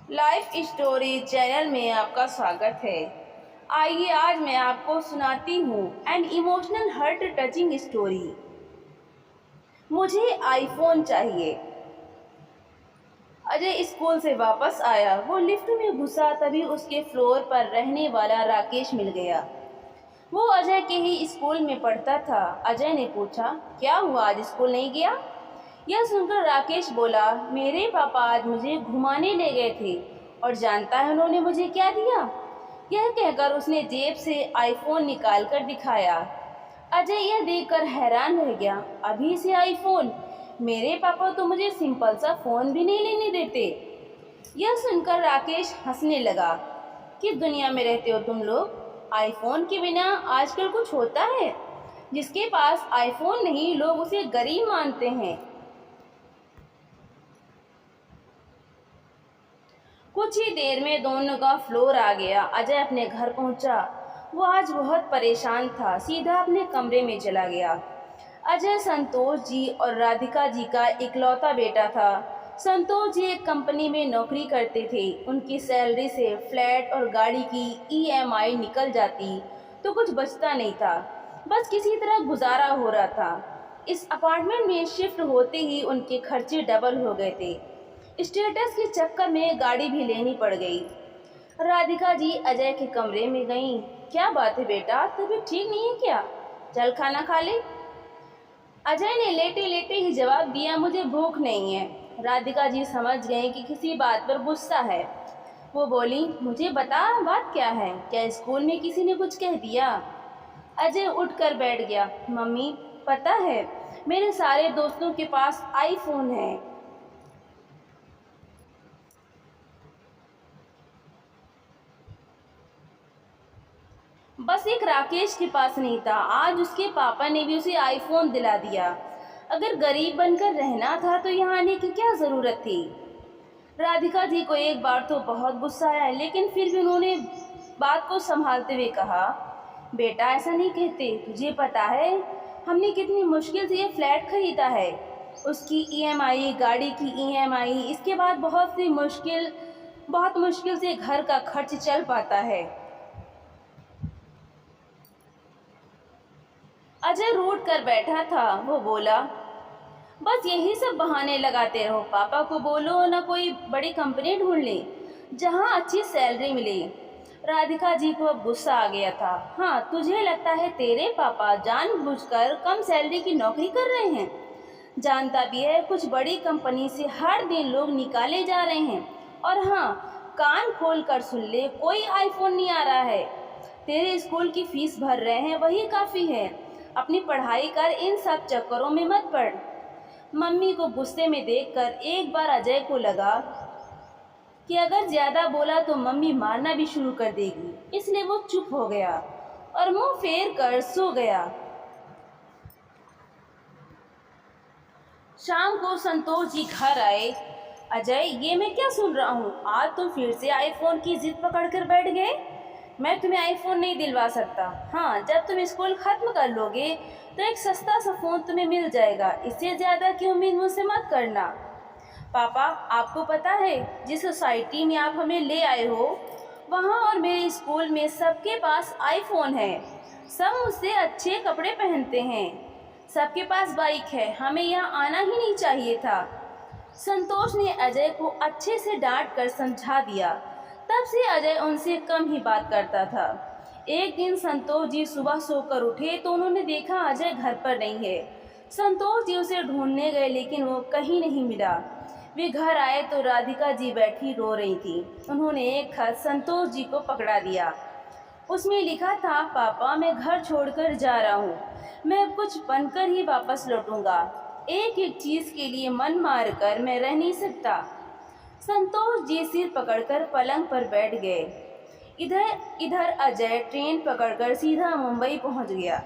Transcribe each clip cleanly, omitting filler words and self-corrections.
Life story channel में आपका स्वागत है। आइए आज मैं आपको सुनाती हूँ an emotional heart touching story. मुझे आईफोन चाहिए। अजय स्कूल से वापस आया। वो लिफ्ट में घुसा तभी उसके फ्लोर पर रहने वाला राकेश मिल गया। वो अजय के ही स्कूल में पढ़ता था। अजय ने पूछा, क्या हुआ, आज स्कूल नहीं गया? यह सुनकर राकेश बोला, मेरे पापा आज मुझे घुमाने ले गए थे और जानता है उन्होंने मुझे क्या दिया? यह कहकर उसने जेब से आईफोन निकाल कर दिखाया। अजय यह देखकर हैरान रह गया। अभी से आईफोन? मेरे पापा तो मुझे सिंपल सा फोन भी नहीं लेने देते। यह सुनकर राकेश हंसने लगा। किस दुनिया में रहते हो तुम लोग? आईफोन के बिना आजकल कुछ होता है? जिसके पास आईफोन नहीं, लोग उसे गरीब मानते हैं। कुछ ही देर में दोनों का फ्लोर आ गया। अजय अपने घर पहुंचा। वो आज बहुत परेशान था। सीधा अपने कमरे में चला गया। अजय संतोष जी और राधिका जी का इकलौता बेटा था। संतोष जी एक कंपनी में नौकरी करते थे। उनकी सैलरी से फ्लैट और गाड़ी की ईएमआई निकल जाती तो कुछ बचता नहीं था। बस किसी तरह गुजारा हो रहा था। इस अपार्टमेंट में शिफ्ट होते ही उनके खर्चे डबल हो गए थे। स्टेटस के चक्कर में गाड़ी भी लेनी पड़ गई। राधिका जी अजय के कमरे में गईं। क्या बात है बेटा, तबीयत ठीक नहीं है क्या? चल खाना खा ले। अजय ने लेटे लेटे ही जवाब दिया, मुझे भूख नहीं है। राधिका जी समझ गए कि किसी बात पर गुस्सा है। वो बोली, मुझे बता, बात क्या है? क्या स्कूल में किसी ने कुछ कह दिया? अजय उठकर बैठ गया। मम्मी, पता है मेरे सारे दोस्तों के पास आईफोन है। बस एक राकेश के पास नहीं था। आज उसके पापा ने भी उसे आईफोन दिला दिया। अगर गरीब बनकर रहना था तो यहाँ आने की क्या ज़रूरत थी? राधिका जी को एक बार तो बहुत गुस्सा आया, लेकिन फिर भी उन्होंने बात को संभालते हुए कहा, बेटा ऐसा नहीं कहते। तुझे पता है हमने कितनी मुश्किल से ये फ्लैट खरीदा है। उसकी ईएमआई, गाड़ी की ईएमआई, इसके बाद बहुत मुश्किल से घर का खर्च चल पाता है। अजय रूठ कर बैठा था। वो बोला, बस यही सब बहाने लगाते रहो। पापा को बोलो ना कोई बड़ी कंपनी ढूंढ ले जहाँ अच्छी सैलरी मिले। राधिका जी को अब गुस्सा आ गया था। हाँ, तुझे लगता है तेरे पापा जानबूझकर कम सैलरी की नौकरी कर रहे हैं? जानता भी है कुछ बड़ी कंपनी से हर दिन लोग निकाले जा रहे हैं। और हाँ, कान खोल कर सुन ले, कोई आईफोन नहीं आ रहा है। तेरे स्कूल की फीस भर रहे हैं, वही काफ़ी है। अपनी पढ़ाई कर, इन सब चक्करों में मत पड़। मम्मी को गुस्से में देखकर एक बार अजय को लगा कि अगर ज़्यादा बोला तो मम्मी मारना भी शुरू कर देगी, इसलिए वो चुप हो गया और मुंह फेर कर सो गया। शाम को संतोष जी घर आए। अजय, ये मैं क्या सुन रहा हूँ? आज तुम फिर से आईफोन की जिद पकड़ कर बैठ गए। मैं तुम्हें आईफोन नहीं दिलवा सकता। हाँ, जब तुम स्कूल खत्म कर लोगे तो एक सस्ता सा फ़ोन तुम्हें मिल जाएगा। इससे ज़्यादा की उम्मीद मुझसे मत करना। पापा, आपको पता है जिस सोसाइटी में आप हमें ले आए हो, वहाँ और मेरे स्कूल में सबके पास आईफोन है। सब मुझसे अच्छे कपड़े पहनते हैं, सबके पास बाइक है। हमें यहाँ आना ही नहीं चाहिए था। संतोष ने अजय को अच्छे से डांट कर समझा दिया। तब से अजय उनसे कम ही बात करता था। एक दिन संतोष जी सुबह सोकर उठे तो उन्होंने देखा अजय घर पर नहीं है। संतोष जी उसे ढूंढने गए, लेकिन वो कहीं नहीं मिला। वे घर आए तो राधिका जी बैठी रो रही थी। उन्होंने एक खत संतोष जी को पकड़ा दिया। उसमें लिखा था, पापा मैं घर छोड़कर जा रहा हूँ। मैं अब कुछ बनकर ही वापस लौटूंगा। एक एक चीज़ के लिए मन मार कर मैं रह नहीं सकता। संतोष जी सिर पकड़कर पलंग पर बैठ गए। इधर इधर अजय ट्रेन पकड़कर सीधा मुंबई पहुंच गया।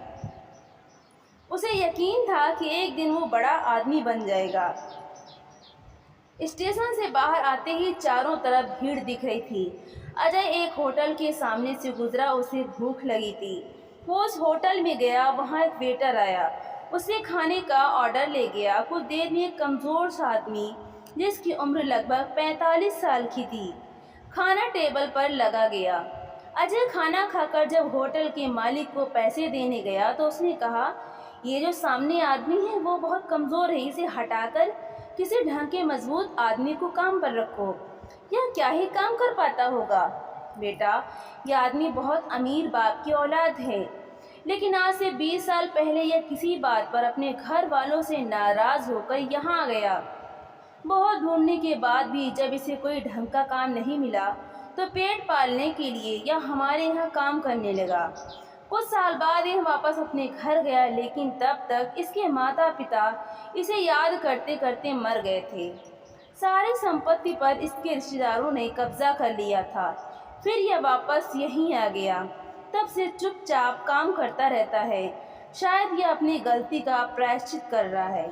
उसे यकीन था कि एक दिन वो बड़ा आदमी बन जाएगा। स्टेशन से बाहर आते ही चारों तरफ भीड़ दिख रही थी। अजय एक होटल के सामने से गुजरा। उसे भूख लगी थी। वो उस होटल में गया। वहाँ एक वेटर आया, उसे खाने का ऑर्डर ले गया। कुछ देर में एक कमज़ोर सा आदमी जिसकी उम्र लगभग 45 साल की थी, खाना टेबल पर लगा गया। अजय खाना खाकर जब होटल के मालिक को पैसे देने गया तो उसने कहा, ये जो सामने आदमी है वो बहुत कमज़ोर है, इसे हटाकर किसी ढंग के मजबूत आदमी को काम पर रखो। यह क्या ही काम कर पाता होगा। बेटा, यह आदमी बहुत अमीर बाप की औलाद है, लेकिन आज से 20 साल पहले यह किसी बात पर अपने घर वालों से नाराज़ होकर यहाँ आ गया। बहुत ढूंढने के बाद भी जब इसे कोई ढंग का काम नहीं मिला तो पेट पालने के लिए यह हमारे यहाँ काम करने लगा। कुछ साल बाद यह वापस अपने घर गया, लेकिन तब तक इसके माता पिता इसे याद करते करते मर गए थे। सारी संपत्ति पर इसके रिश्तेदारों ने कब्जा कर लिया था। फिर यह वापस यहीं आ गया। तब से चुपचाप काम करता रहता है। शायद यह अपनी गलती का प्रायश्चित कर रहा है।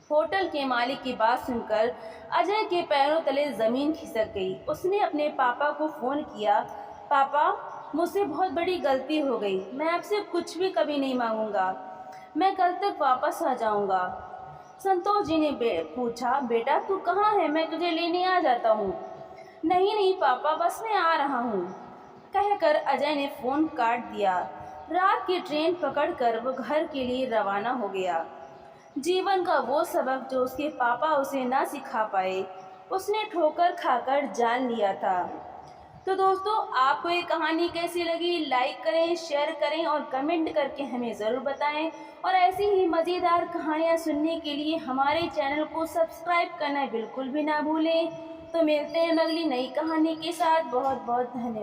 होटल के मालिक की बात सुनकर अजय के पैरों तले ज़मीन खिसक गई। उसने अपने पापा को फ़ोन किया, पापा, मुझसे बहुत बड़ी गलती हो गई। मैं आपसे कुछ भी कभी नहीं मांगूंगा। मैं कल तक वापस आ जाऊंगा। संतोष जी ने पूछा, बेटा तू कहाँ है? मैं तुझे लेने आ जाता हूँ। नहीं नहीं पापा, बस मैं आ रहा हूँ, कहकर अजय ने फ़ोन काट दिया। रात की ट्रेन पकड़कर वो घर के लिए रवाना हो गया। जीवन का वो सबक जो उसके पापा उसे ना सिखा पाए, उसने ठोकर खाकर जान लिया था। तो दोस्तों, आपको ये कहानी कैसी लगी? लाइक करें, शेयर करें और कमेंट करके हमें ज़रूर बताएं। और ऐसी ही मज़ेदार कहानियाँ सुनने के लिए हमारे चैनल को सब्सक्राइब करना बिल्कुल भी ना भूलें। तो मिलते हैं अगली नई कहानी के साथ। बहुत बहुत धन्यवाद।